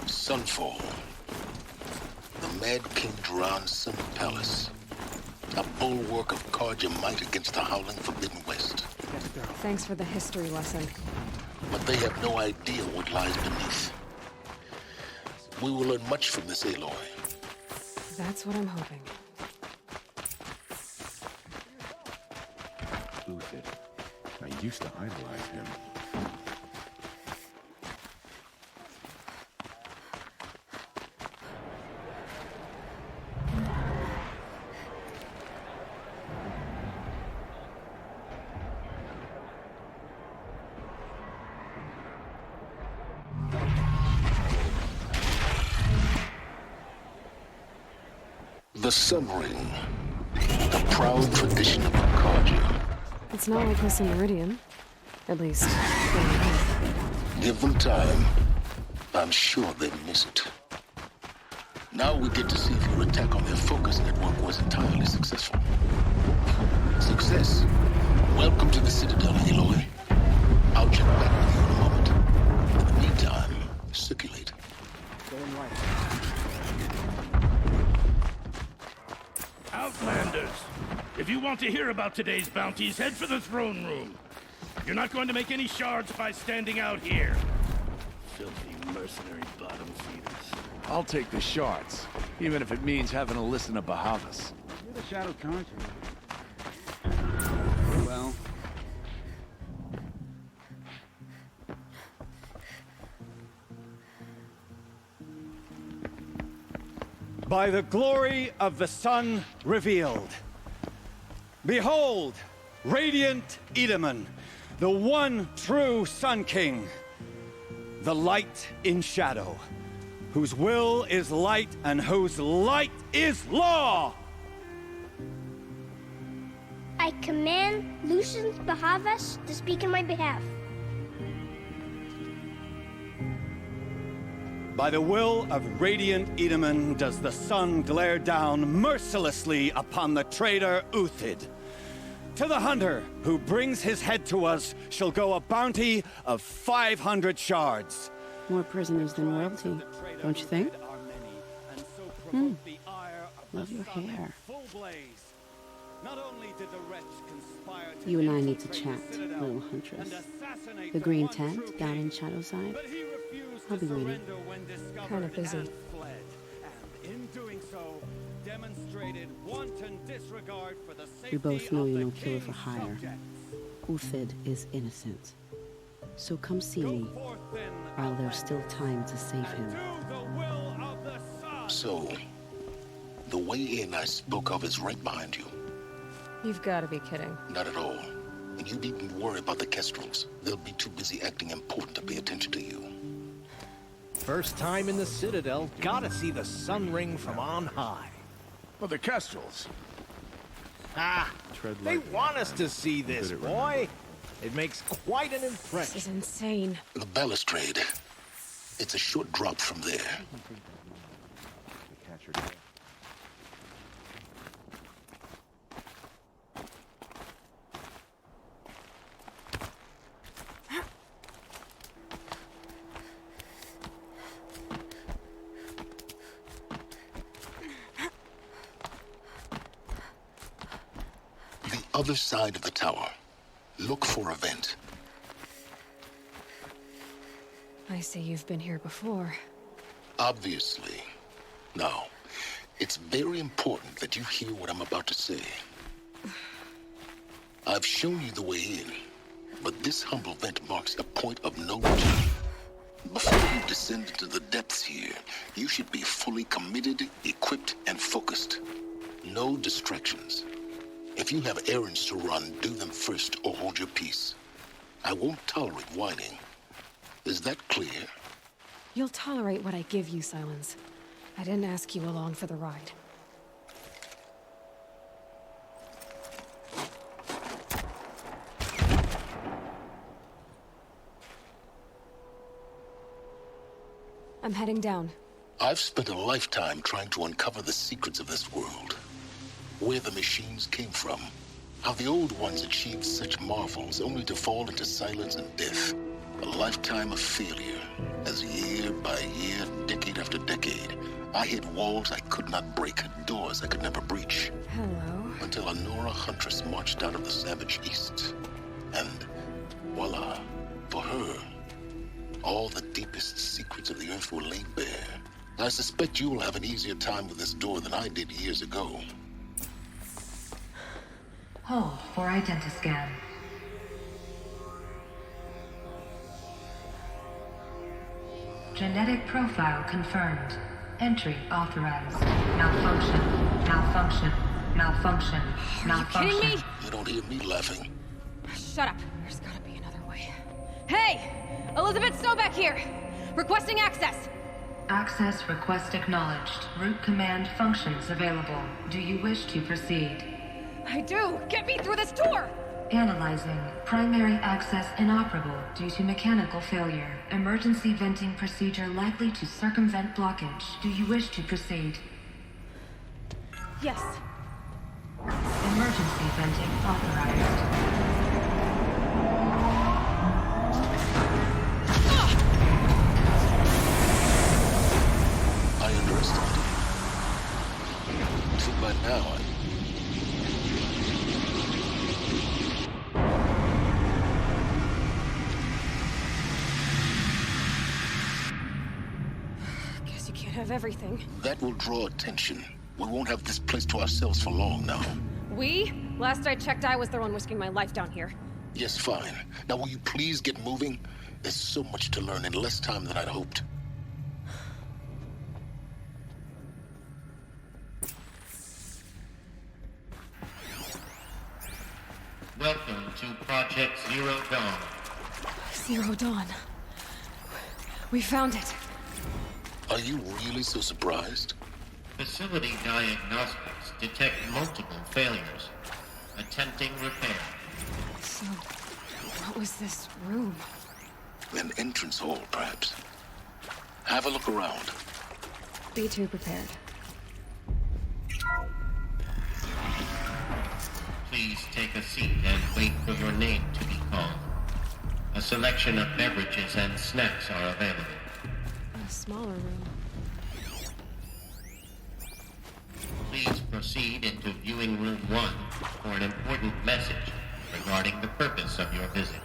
Sunfall. The Mad King Duran's summer palace. A bulwark of Carja might against the howling Forbidden West. Thanks for the history lesson. But they have no idea what lies beneath. We will learn much from this Aloy. That's what I'm hoping. Uthid. I used to idolize him. The Sun Ring. The proud tradition of Carja. It's not like missing Meridian. At least, Give them time. I'm sure they miss it. Now we get to see if your attack on their focus network was entirely successful. Success. Welcome to the Citadel, Aloy. I'll check back with you in a moment. In the meantime, circulate. Outlanders, if you want to hear about today's bounties, head for the throne room. You're not going to make any shards by standing out here. Filthy mercenary bottom feeders. I'll take the shards, even if it means having to listen to Bahavas. You're the Shadow Conjurer. Well... By the glory of the sun revealed. Behold, radiant Edaman, the one true Sun King. The light in shadow, whose will is light and whose light is law! I command Lucian Bahavas to speak in my behalf. By the will of radiant Edaman does the sun glare down mercilessly upon the traitor Uthid. To the hunter who brings his head to us shall go a bounty of 500 shards. More prisoners than royalty, don't you think? Love your hair. You and I need to chat, little huntress. The green tent down in Shadowside. I'll be waiting. kind of busy. We both know you're no killer for hire. Uthid is innocent. So come see me, while there's still time to save him. So, the way in I spoke of is right behind you. You've got to be kidding. Not at all. And you needn't worry about the Kestrels. They'll be too busy acting important to pay attention to you. First time in the Citadel, gotta see the sun ring from on high. Well, the Kestrels. Ah, they want us to see this, boy. It makes quite an This impression. is insane. The balustrade. It's a short drop from there. The other side of the tower. Look for a vent. I see you've been here before. Obviously. Now, it's very important that you hear what I'm about to say. I've shown you the way in, but this humble vent marks a point of no return. Before you descend into the depths here, you should be fully committed, equipped, and focused. No distractions. If you have errands to run, do them first or hold your peace. I won't tolerate whining. Is that clear? You'll tolerate what I give you, Silence. I didn't ask you along for the ride. I'm heading down. I've spent a lifetime trying to uncover the secrets of this world. Where the machines came from. How the old ones achieved such marvels only to fall into silence and death. A lifetime of failure, as year by year, decade after decade, I hit walls I could not break, doors I could never breach. Hello. Until a Nora huntress marched out of the savage east. And voila, for her, all the deepest secrets of the earth were laid bare. I suspect you will have an easier time with this door than I did years ago. Hold for identiscan. Genetic profile confirmed. Entry authorized. Malfunction. Malfunction. Malfunction. Malfunction. Are you kidding me? You don't hear me laughing. Shut up. There's gotta be another way. Hey! Elizabeth Stoback here! Requesting access! Access request acknowledged. Root command functions available. Do you wish to proceed? I do! Get me through this door! Analyzing. Primary access inoperable due to mechanical failure. Emergency venting procedure likely to circumvent blockage. Do you wish to proceed? Yes. Emergency venting authorized. I underestimated. Too bad now Guess you can't have everything. That will draw attention. We won't have this place to ourselves for long now. We? Last I checked, I was the one risking my life down here. Yes, fine. Now will you please get moving? There's so much to learn in less time than I'd hoped. Welcome to Project Zero Dawn. Zero Dawn. We found it. Are you really so surprised? Facility diagnostics detect multiple failures. Attempting repair. So, what was this room? An entrance hall, perhaps. Have a look around. B2 prepared. Please take a seat and wait for your name to be called. A selection of beverages and snacks are available. A smaller room. Please proceed into viewing room 1 for an important message regarding the purpose of your visit.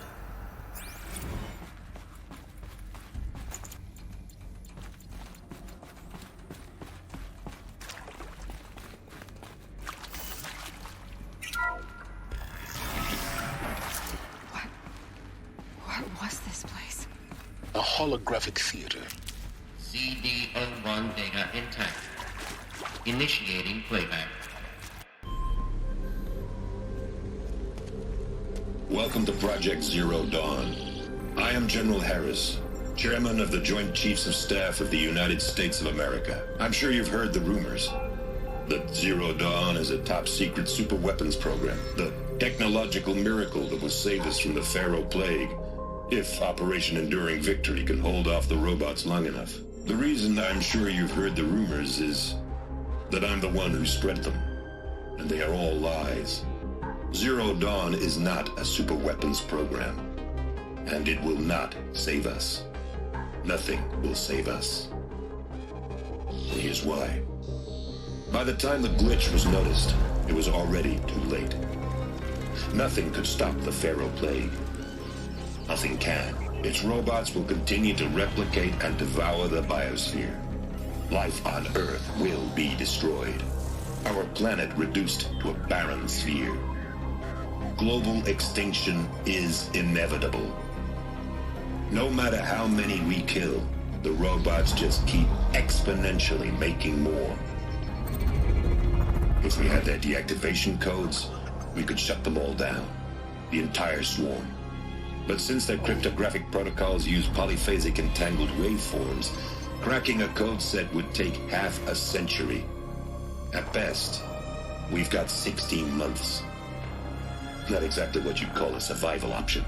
What was this place? A holographic theater. CD01 data intact. Initiating playback. Welcome to Project Zero Dawn. I am General Harris, Chairman of the Joint Chiefs of Staff of the United States of America. I'm sure you've heard the rumors that Zero Dawn is a top-secret superweapons program, the technological miracle that will save us from the Pharaoh Plague, if Operation Enduring Victory can hold off the robots long enough. The reason I'm sure you've heard the rumors is that I'm the one who spread them, and they are all lies. Zero Dawn is not a superweapons program, and it will not save us. Nothing will save us. And here's why. By the time the glitch was noticed, it was already too late. Nothing could stop the Pharaoh Plague. Nothing can. Its robots will continue to replicate and devour the biosphere. Life on Earth will be destroyed. Our planet reduced to a barren sphere. Global extinction is inevitable. No matter how many we kill, the robots just keep exponentially making more. If we had their deactivation codes, we could shut them all down. The entire swarm. But since their cryptographic protocols use polyphasic entangled waveforms, cracking a code set would take half a century. At best, we've got 16 months. Not exactly what you'd call a survival option.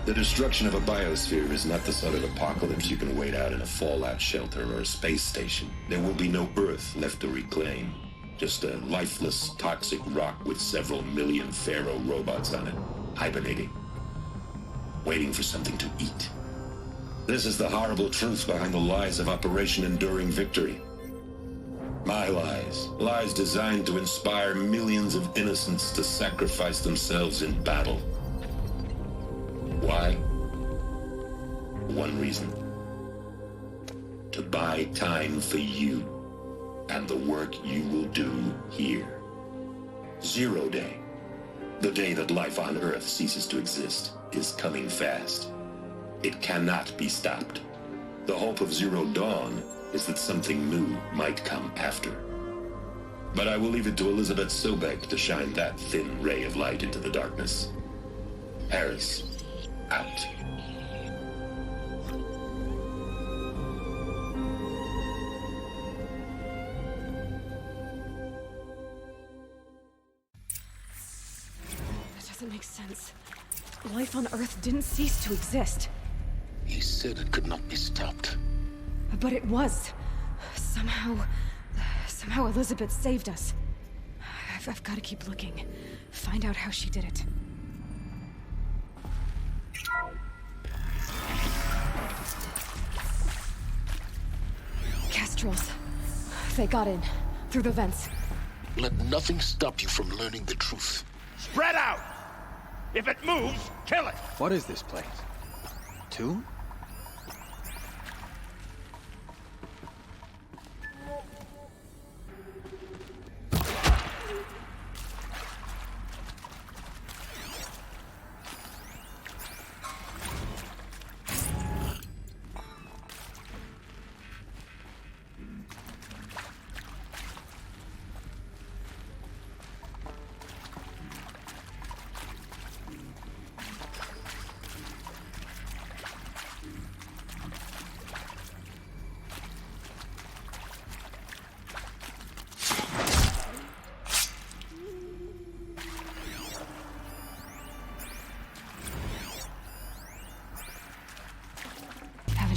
The destruction of a biosphere is not the sort of apocalypse you can wait out in a fallout shelter or a space station. There will be no Earth left to reclaim. Just a lifeless, toxic rock with several million Pharaoh robots on it, hibernating, waiting for something to eat. This is the horrible truth behind the lies of Operation Enduring Victory. My lies. Lies designed to inspire millions of innocents to sacrifice themselves in battle. Why? One reason. To buy time for you and the work you will do here. 0 Day. The day that life on Earth ceases to exist is coming fast. It cannot be stopped. The hope of Zero Dawn is that something new might come after. But I will leave it to Elizabeth Sobek to shine that thin ray of light into the darkness. Harris, out. That doesn't make sense. Life on Earth didn't cease to exist. He said it could not be stopped. But it was. Somehow Elizabeth saved us. I've got to keep looking. Find out how she did it. Kestrels. They got in. Through the vents. Let nothing stop you from learning the truth. Spread out! If it moves, kill it! What is this place? Tomb?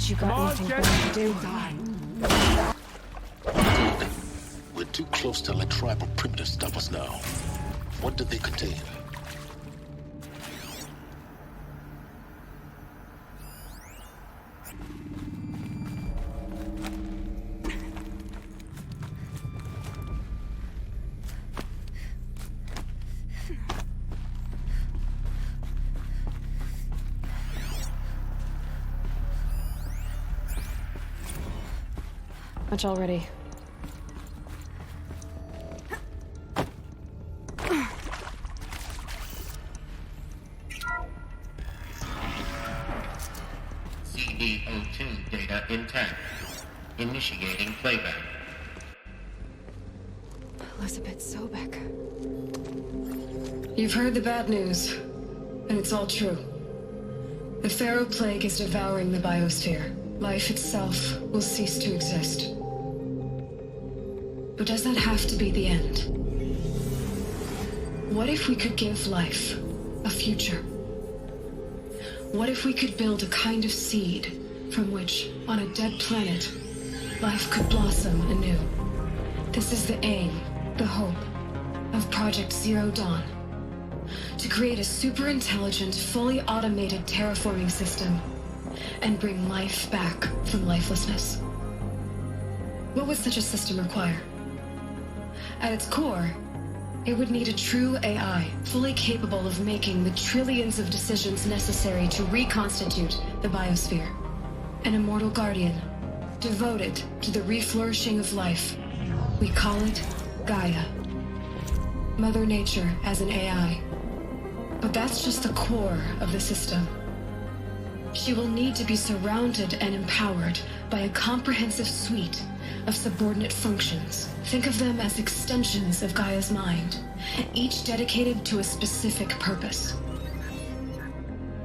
You got anything better to do? We're too close to let tribal primitives stop us now. What did they contain? Much already. CD02 data intact. Initiating playback. Elizabeth Sobek. You've heard the bad news, and it's all true. The Pharaoh Plague is devouring the biosphere. Life itself will cease to exist. But does that have to be the end? What if we could give life a future? What if we could build a kind of seed from which, on a dead planet, life could blossom anew? This is the aim, the hope, of Project Zero Dawn. To create a super-intelligent, fully automated terraforming system and bring life back from lifelessness. What would such a system require? At its core, it would need a true AI, fully capable of making the trillions of decisions necessary to reconstitute the biosphere. An immortal guardian, devoted to the reflourishing of life. We call it Gaia. Mother Nature as an AI. But that's just the core of the system. She will need to be surrounded and empowered by a comprehensive suite of subordinate functions. Think of them as extensions of Gaia's mind, each dedicated to a specific purpose.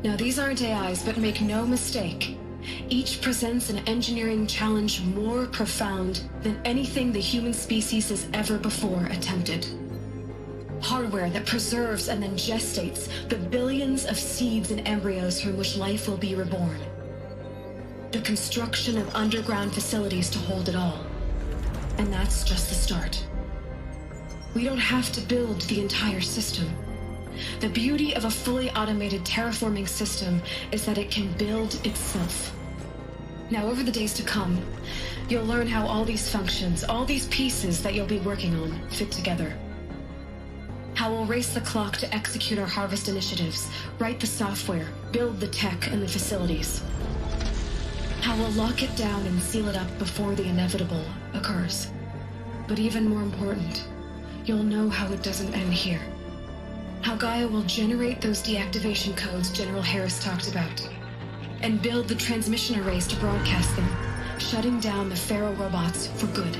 Now, these aren't AIs, but make no mistake, each presents an engineering challenge more profound than anything the human species has ever before attempted. Hardware that preserves and then gestates the billions of seeds and embryos from which life will be reborn. The construction of underground facilities to hold it all. And that's just the start. We don't have to build the entire system. The beauty of a fully automated terraforming system is that it can build itself. Now, over the days to come, you'll learn how all these functions, all these pieces that you'll be working on, fit together. How we'll race the clock to execute our harvest initiatives, write the software, build the tech and the facilities. How we'll lock it down and seal it up before the inevitable occurs. But even more important, you'll know how it doesn't end here. How Gaia will generate those deactivation codes General Harris talked about, and build the transmission arrays to broadcast them, shutting down the Pharaoh robots for good.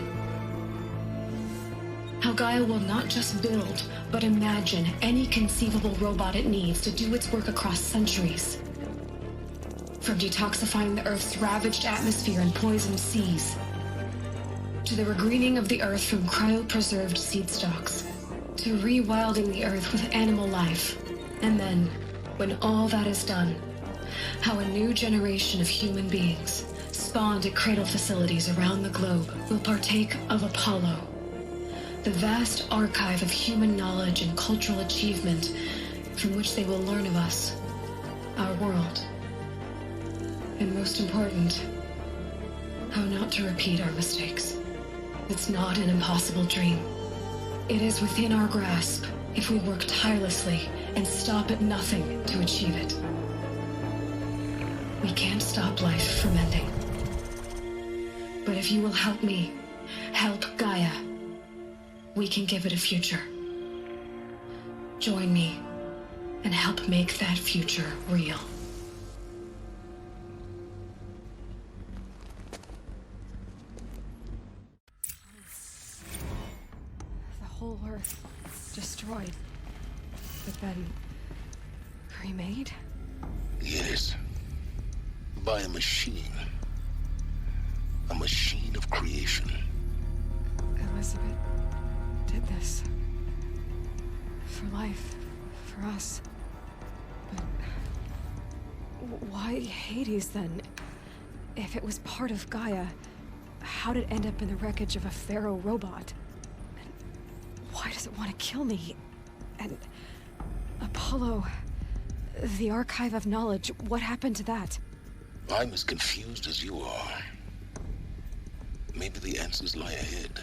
How Gaia will not just build, but imagine any conceivable robot it needs to do its work across centuries. From detoxifying the Earth's ravaged atmosphere and poisoned seas, to the regreening of the Earth from cryopreserved seed stalks, to rewilding the Earth with animal life. And then, when all that is done, how a new generation of human beings, spawned at cradle facilities around the globe, will partake of Apollo, the vast archive of human knowledge and cultural achievement from which they will learn of us, our world, and most important, how not to repeat our mistakes. It's not an impossible dream. It is within our grasp if we work tirelessly and stop at nothing to achieve it. We can't stop life from ending. But if you will help me, help Gaia, we can give it a future. Join me and help make that future real. The whole Earth destroyed, but then remade? Yes. By a machine. A machine of creation. Elizabeth did this. For life. For us. But why Hades then? If it was part of Gaia, how did it end up in the wreckage of a Pharaoh robot? And why does it want to kill me? And Apollo, the archive of knowledge, what happened to that? I'm as confused as you are. Maybe the answers lie ahead.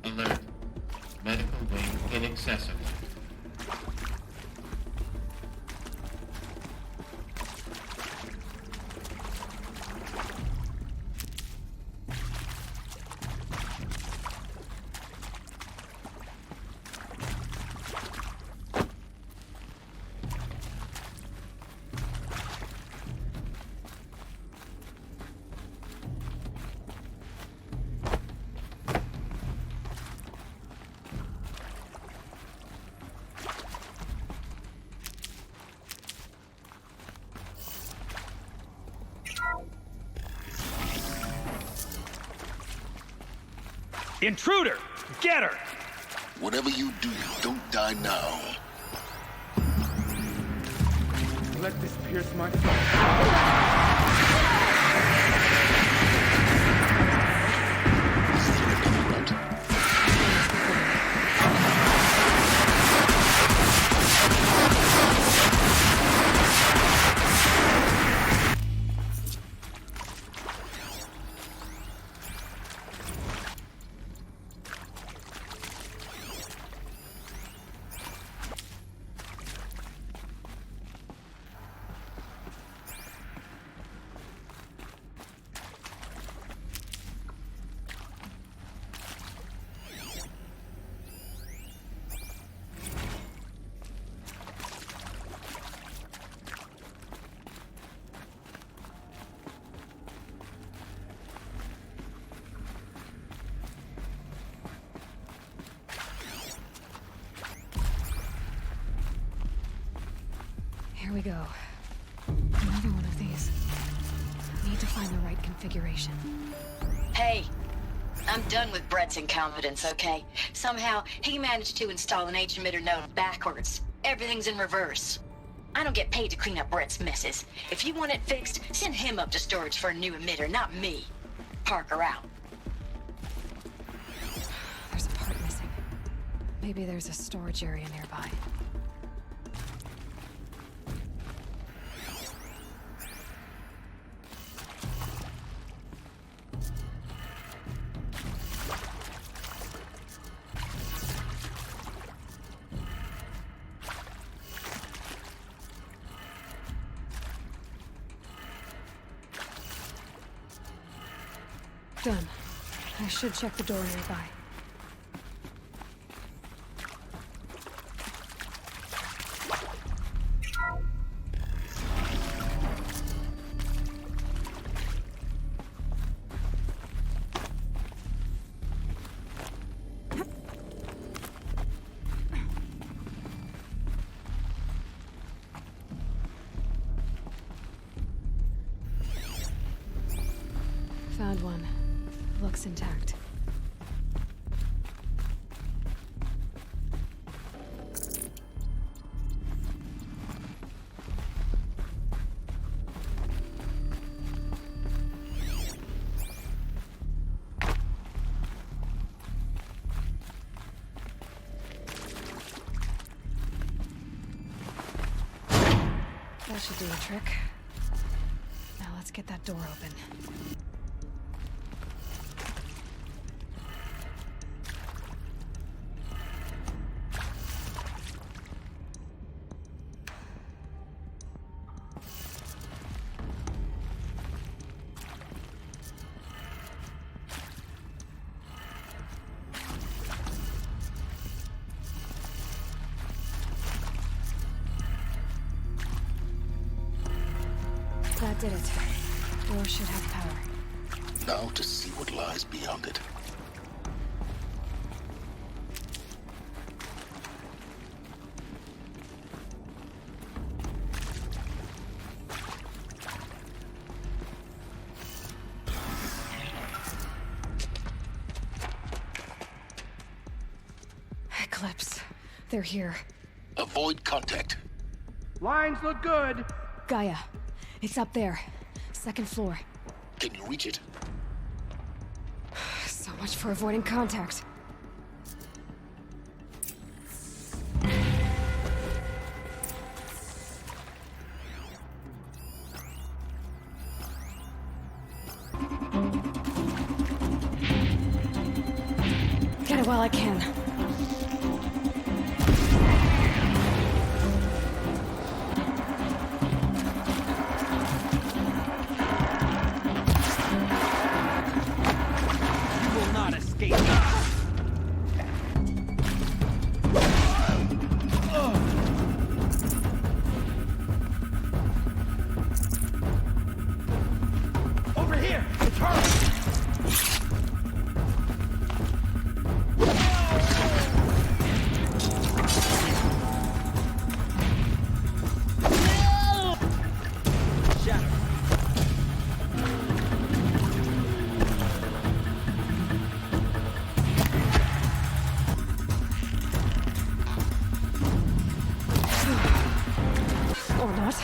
Alert. Medical wing inaccessible. Intruder! Get her! Whatever you do, don't die now. Let this pierce my soul. Here we go. Another one of these. Need to find the right configuration. Hey, I'm done with Brett's incompetence, okay? Somehow, he managed to install an H-emitter node backwards. Everything's in reverse. I don't get paid to clean up Brett's messes. If you want it fixed, send him up to storage for a new emitter, not me. Parker out. There's a part missing. Maybe there's a storage area nearby. Done. I should check the door nearby. Found one. Looks intact. That should do the trick. Now let's get that door open. That did it. Door should have power. Now to see what lies beyond it. Eclipse. They're here. Avoid contact. Lines look good. Gaia. It's up there. Second floor. Can you reach it? So much for avoiding contact. Get it while I can. Over here! It's her! Or not.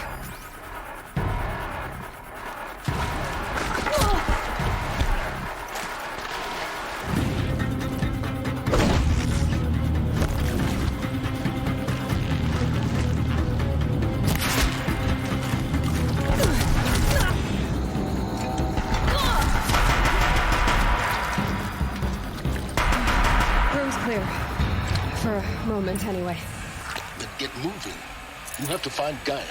Room's clear. For a moment, anyway. Then get moving. You have to find Gaia.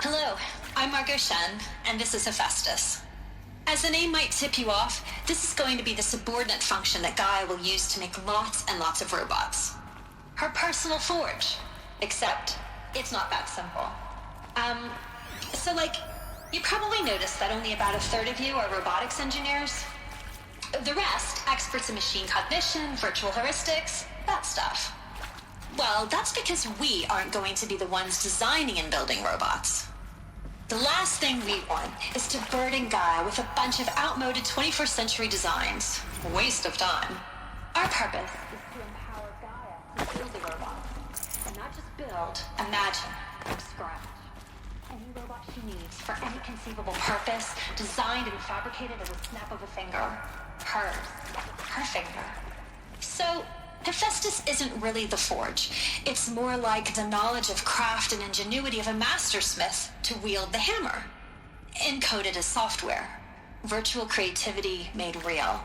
Hello, I'm Margot Shen, and this is Hephaestus. As the name might tip you off, this is going to be the subordinate function that Gaia will use to make lots and lots of robots. Her personal forge. Except, it's not that simple. So, you probably noticed that only about a third of you are robotics engineers. The rest, experts in machine cognition, virtual heuristics, that stuff. Well, that's because we aren't going to be the ones designing and building robots. The last thing we want is to burden Gaia with a bunch of outmoded 21st century designs. Waste of time. Our purpose is to empower Gaia to build the robots. And not just build, imagine, from scratch. Any robot she needs for any conceivable purpose, designed and fabricated at a snap of a finger. Hers. Her finger. So, Hephaestus isn't really the forge. It's more like the knowledge of craft and ingenuity of a mastersmith to wield the hammer. Encoded as software. Virtual creativity made real.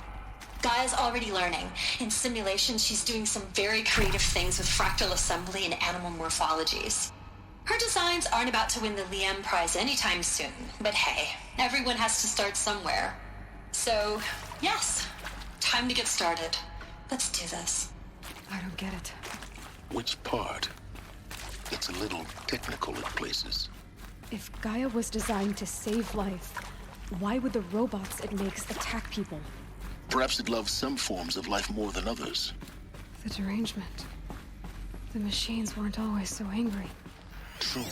Gaia's already learning. In simulations, she's doing some very creative things with fractal assembly and animal morphologies. Her designs aren't about to win the Liam Prize anytime soon, but hey, everyone has to start somewhere. So, yes, time to get started. Let's do this. I don't get it. Which part? It's a little technical at places. If Gaia was designed to save life, why would the robots it makes attack people? Perhaps it loves some forms of life more than others. The derangement. The machines weren't always so angry. True.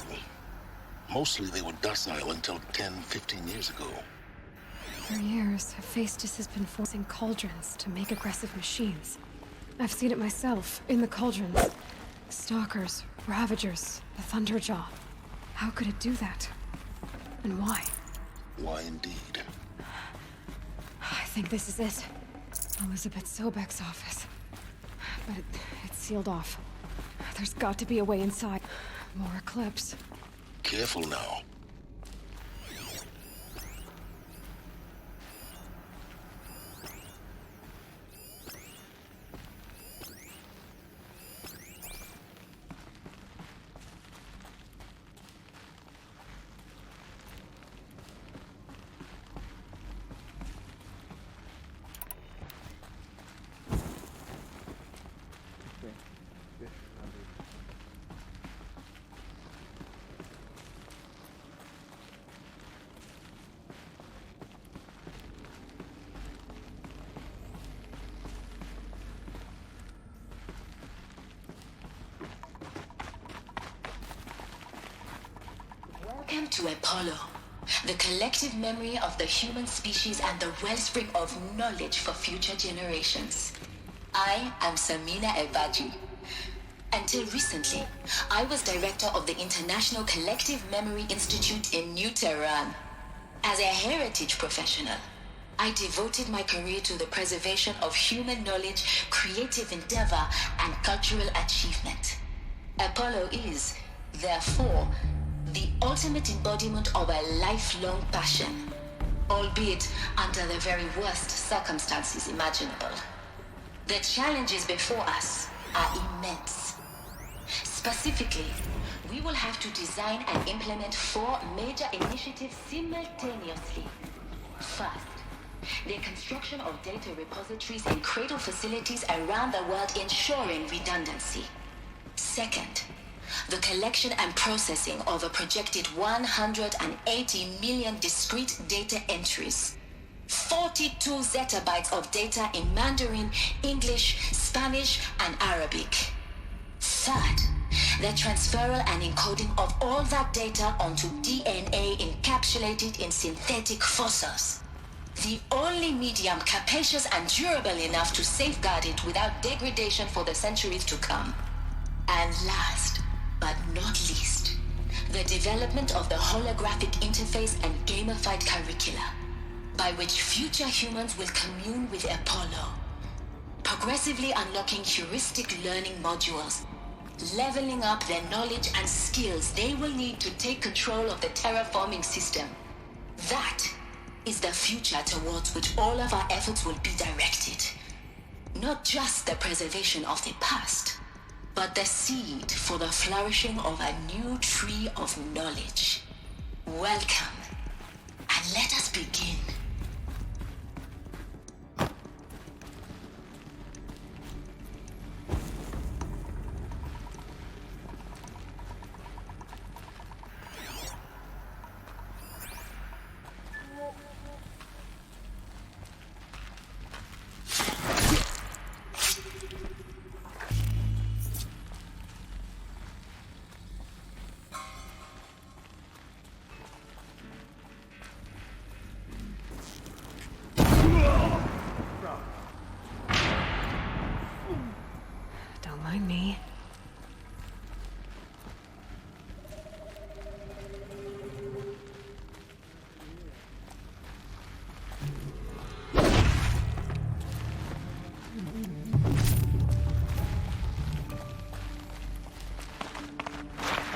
Mostly they were docile until 10, 15 years ago. For years, Hephaestus has been forcing cauldrons to make aggressive machines. I've seen it myself, in the cauldrons. Stalkers, Ravagers, the Thunderjaw. How could it do that? And why? Why indeed? I think this is it. Elizabeth Sobek's office. But it's sealed off. There's got to be a way inside. More eclipse. Careful now. Welcome to Apollo, the collective memory of the human species and the wellspring of knowledge for future generations. I am Samina Ebaji. Until recently, I was director of the International Collective Memory Institute in New Tehran. As a heritage professional, I devoted my career to the preservation of human knowledge, creative endeavor, and cultural achievement. Apollo is, therefore, the ultimate embodiment of a lifelong passion, albeit under the very worst circumstances imaginable. The challenges before us are immense. Specifically, we will have to design and implement 4 major initiatives simultaneously. First, the construction of data repositories and cradle facilities around the world ensuring redundancy. Second, the collection and processing of a projected 180 million discrete data entries. 42 zettabytes of data in Mandarin, English, Spanish, and Arabic. Third, the transferal and encoding of all that data onto DNA encapsulated in synthetic fossils. The only medium capacious and durable enough to safeguard it without degradation for the centuries to come. And last, but not least, the development of the holographic interface and gamified curricula, by which future humans will commune with Apollo, progressively unlocking heuristic learning modules, leveling up their knowledge and skills they will need to take control of the terraforming system. That is the future towards which all of our efforts will be directed. Not just the preservation of the past, but the seed for the flourishing of a new tree of knowledge. Welcome, and let us begin.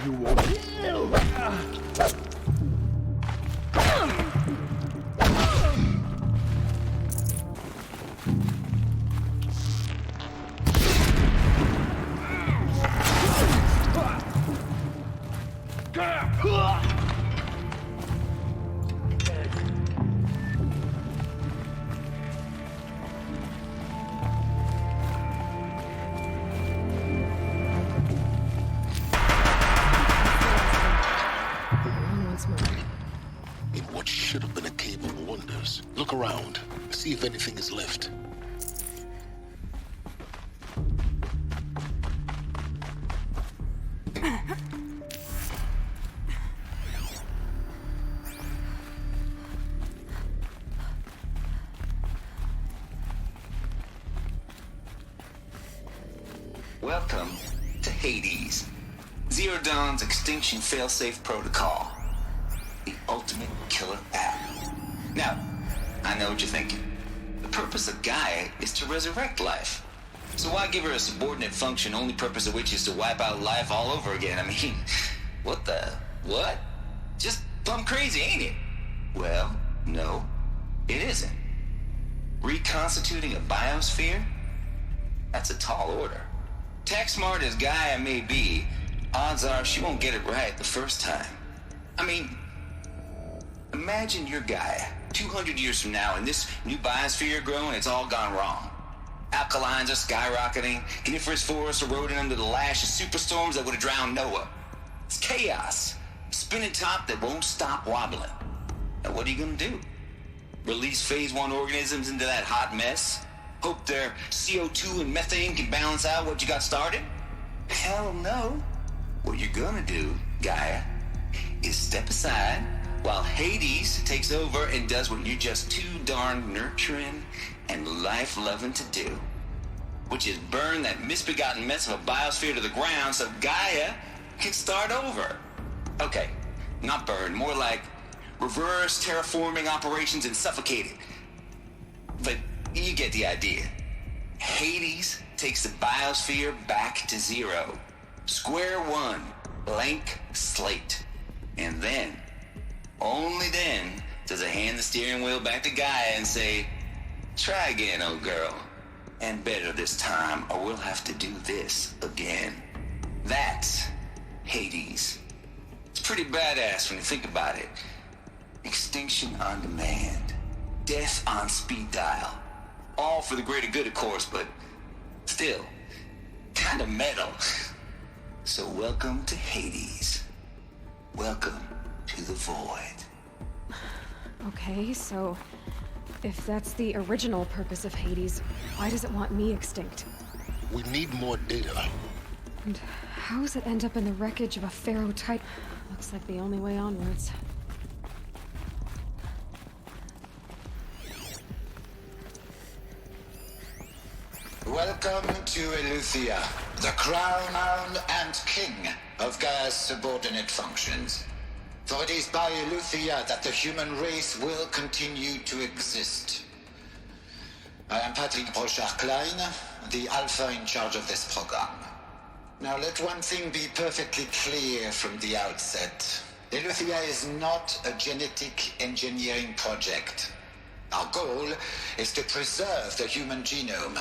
You won't. In what should have been a cave of wonders. Look around. See if anything is left. Welcome to Hades, Zerodom's extinction failsafe protocol. The ultimate killer app. Now, I know what you're thinking. The purpose of Gaia is to resurrect life. So why give her a subordinate function, only purpose of which is to wipe out life all over again? I mean, what? Just plumb crazy, ain't it? Well, no, it isn't. Reconstituting a biosphere? That's a tall order. Tax smart as Gaia may be, odds are she won't get it right the first time. I mean, imagine your Gaia 200 years from now and this new biosphere you're growing, it's all gone wrong. Alkalines are skyrocketing, coniferous forests eroding under the lash of superstorms that would have drowned Noah. It's chaos, a spinning top that won't stop wobbling. Now what are you gonna do? Release phase 1 organisms into that hot mess? Hope their CO2 and methane can balance out what you got started? Hell no. What you're gonna do, Gaia, is step aside while Hades takes over and does what you're just too darn nurturing and life-loving to do, which is burn that misbegotten mess of a biosphere to the ground so Gaia can start over. Okay, not burn, more like reverse terraforming operations and suffocate it. But you get the idea. Hades takes the biosphere back to zero. Square one, blank slate. And then, only then, does it hand the steering wheel back to Gaia and say, try again, old girl. And better this time, or we'll have to do this again. That's Hades. It's pretty badass when you think about it. Extinction on demand. Death on speed dial. All for the greater good, of course, but still, kind of metal. So welcome to Hades. Welcome to the void. Okay, so if that's the original purpose of Hades, why does it want me extinct? We need more data. And how does it end up in the wreckage of a pharaoh type? Looks like the only way onwards. Welcome to Eleuthia, the crown and king of Gaia's subordinate functions. For it is by Eleuthia that the human race will continue to exist. I am Patrick Brochard-Klein, the alpha in charge of this program. Now let one thing be perfectly clear from the outset. Eleuthia is not a genetic engineering project. Our goal is to preserve the human genome,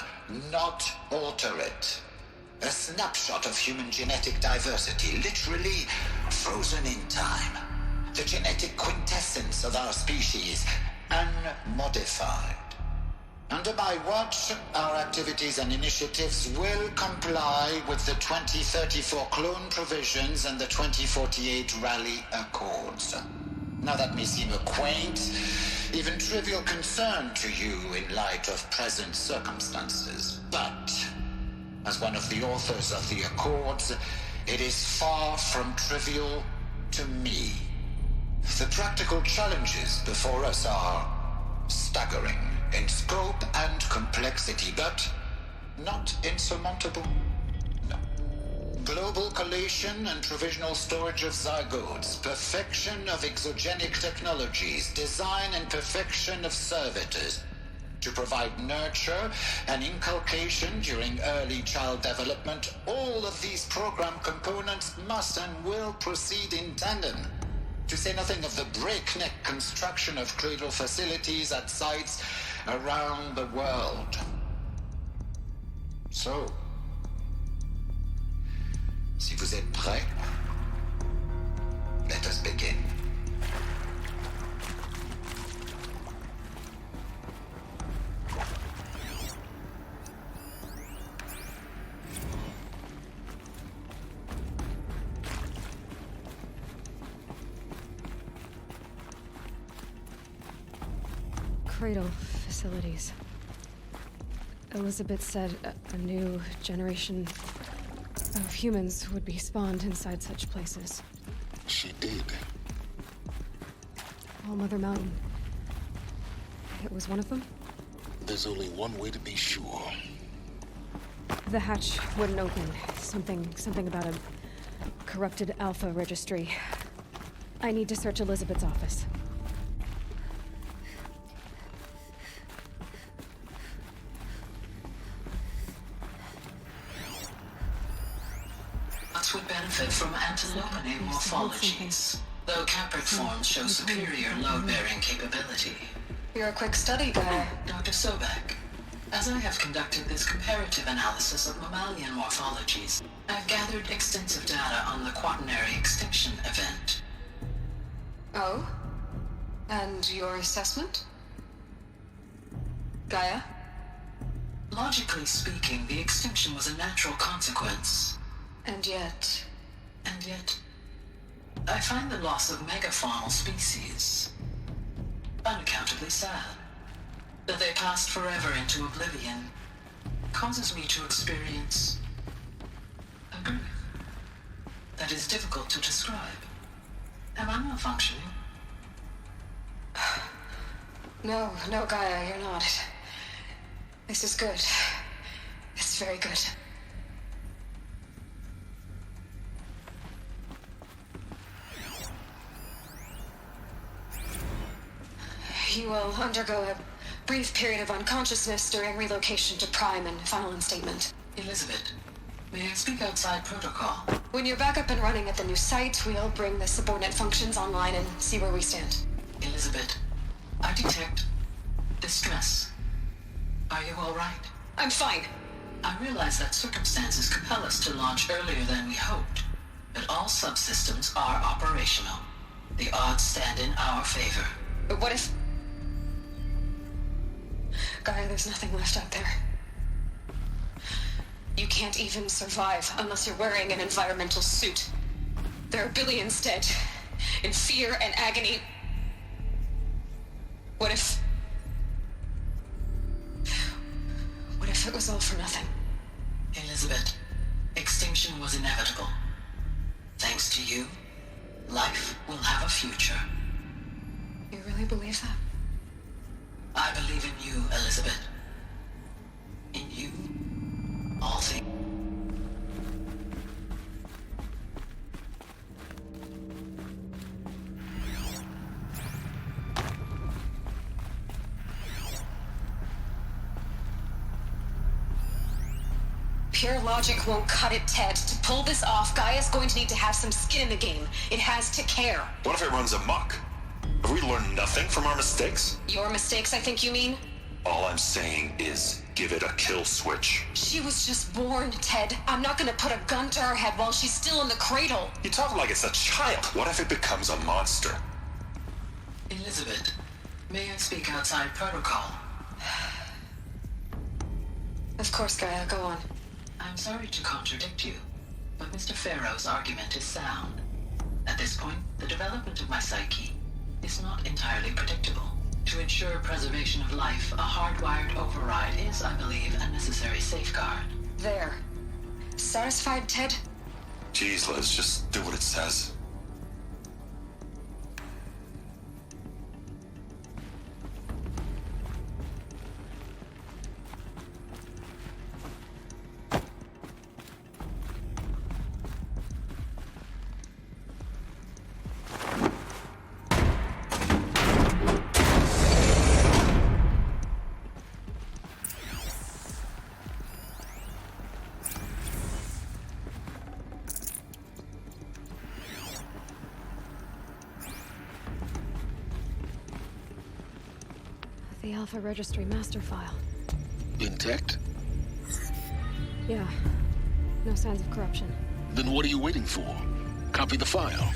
not alter it. A snapshot of human genetic diversity, literally frozen in time. The genetic quintessence of our species, unmodified. Under my watch, our activities and initiatives will comply with the 2034 clone provisions and the 2048 Rally Accords. Now that may seem a quaint, even trivial concern to you in light of present circumstances. But, as one of the authors of the Accords, it is far from trivial to me. The practical challenges before us are staggering in scope and complexity, but not insurmountable. No. Global collation and provisional storage of zygotes, perfection of exogenic technologies, design and perfection of servitors, to provide nurture and inculcation during early child development, all of these program components must and will proceed in tandem. To say nothing of the breakneck construction of cradle facilities at sites around the world. So, si vous êtes prêts, let us begin. Cradle facilities. Elizabeth said a new generation of humans would be spawned inside such places. She did. All Mother Mountain. It was one of them? There's only one way to be sure. The hatch wouldn't open. Something about a corrupted Alpha registry. I need to search Elizabeth's office. Would benefit from antilope morphologies, though caprid forms show superior load-bearing capability. You're a quick study, guy. Dr. Sobek. As I have conducted this comparative analysis of mammalian morphologies, I've gathered extensive data on the quaternary extinction event. Oh? And your assessment? Gaia? Logically speaking, the extinction was a natural consequence. And yet, I find the loss of megafaunal species unaccountably sad. That they passed forever into oblivion causes me to experience a grief that is difficult to describe. Am I malfunctioning? No, Gaia, you're not. This is good. It's very good. You will undergo a brief period of unconsciousness during relocation to Prime and final instatement. Elizabeth, may I speak outside protocol? When you're back up and running at the new site, we'll bring the subordinate functions online and see where we stand. Elizabeth, I detect distress. Are you all right? I'm fine. I realize that circumstances compel us to launch earlier than we hoped, but all subsystems are operational. The odds stand in our favor. But what if... Gaia, there's nothing left out there. You can't even survive unless you're wearing an environmental suit. There are billions dead, in fear and agony. What if it was all for nothing? Elizabeth, extinction was inevitable. Thanks to you, life will have a future. You really believe that? I believe in you, Elizabeth. In you, all things. Pure logic won't cut it, Ted. To pull this off, Gaia's going to need to have some skin in the game. It has to care. What if it runs amok? Have we learned nothing from our mistakes? Your mistakes, I think you mean? All I'm saying is, give it a kill switch. She was just born, Ted. I'm not gonna put a gun to her head while she's still in the cradle. You talk like it's a child. What if it becomes a monster? Elizabeth, may I speak outside protocol? Of course, Gaia, go on. I'm sorry to contradict you, but Mr. Farrow's argument is sound. At this point, the development of my psyche is not entirely predictable. To ensure preservation of life, a hardwired override is, I believe, a necessary safeguard. There. Satisfied, Ted? Jeez, Liz, just do what it says. the Alpha Registry master file. Intact? Yeah. No signs of corruption. Then what are you waiting for? Copy the file.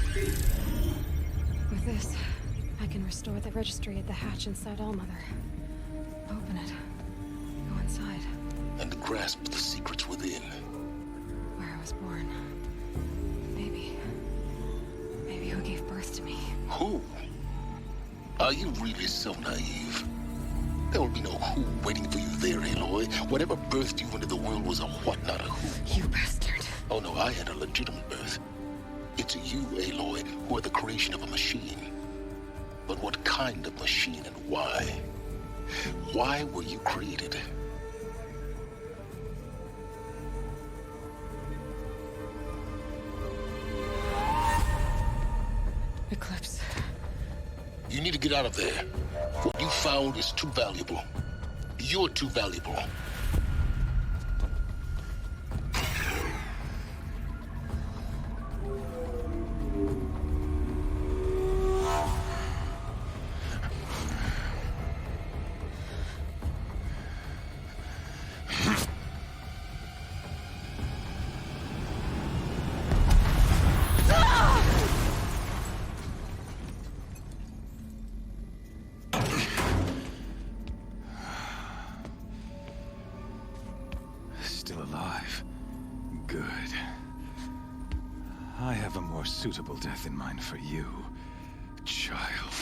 With this, I can restore the registry at the hatch inside Allmother. Open it. Go inside. And grasp the secrets within. Where I was born. Maybe who gave birth to me. Who? Are you really so naive? There will be no who waiting for you there, Aloy. Whatever birthed you into the world was a what, not a who. You bastard. Oh no, I had a legitimate birth. It's you, Aloy, who are the creation of a machine. But what kind of machine and why? Why were you created? Eclipse. You need to get out of there. What you found is too valuable. You're too valuable. Still alive. Good. I have a more suitable death in mind for you, child.